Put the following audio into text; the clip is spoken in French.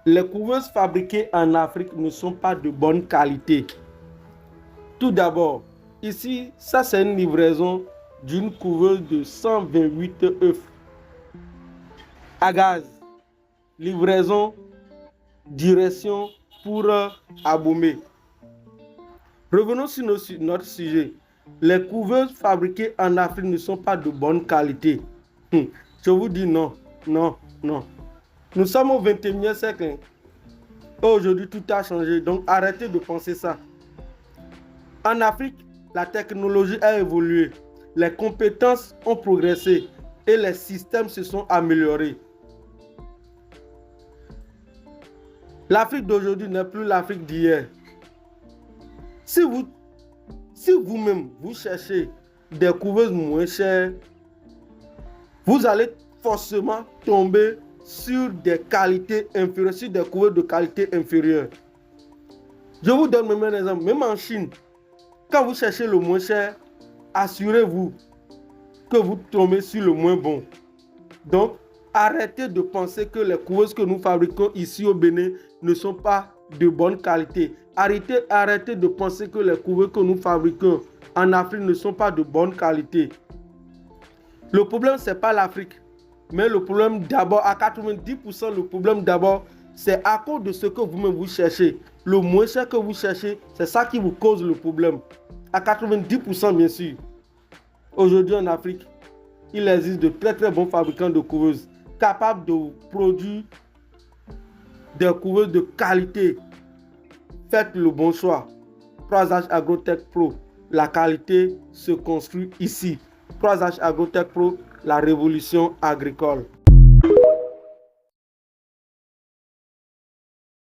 Les couveuses fabriquées en Afrique ne sont pas de bonne qualité. Tout d'abord, ici, ça c'est une livraison d'une couveuse de 128 œufs à gaz. Livraison, direction pour Abomey. Revenons sur notre sujet. Les couveuses fabriquées en Afrique ne sont pas de bonne qualité. Je vous dis non, non, non. Nous sommes au 21e siècle. Aujourd'hui, tout a changé. Donc, arrêtez de penser ça. En Afrique, la technologie a évolué. Les compétences ont progressé et les systèmes se sont améliorés. L'Afrique d'aujourd'hui n'est plus l'Afrique d'hier. Si vous-même, vous cherchez des couveuses moins chères, vous allez forcément tomber sur des qualités inférieures, sur des couveuses de qualité inférieure. Je vous donne même un exemple. Même en Chine, quand vous cherchez le moins cher, assurez-vous que vous tombez sur le moins bon. Donc, arrêtez de penser que les couveuses que nous fabriquons ici au Bénin ne sont pas de bonne qualité. Arrêtez de penser que les couveuses que nous fabriquons en Afrique ne sont pas de bonne qualité. Le problème, ce n'est pas l'Afrique. Mais le problème d'abord, à 90%, le problème d'abord, c'est à cause de ce que vous-même vous cherchez. Le moins cher que vous cherchez, c'est ça qui vous cause le problème. À 90%, bien sûr. Aujourd'hui en Afrique, il existe de très très bons fabricants de couveuses capables de produire des couveuses de qualité. Faites le bon choix. 3H Agrotech Pro, la qualité se construit ici. 3H Agrotech Pro, la révolution agricole.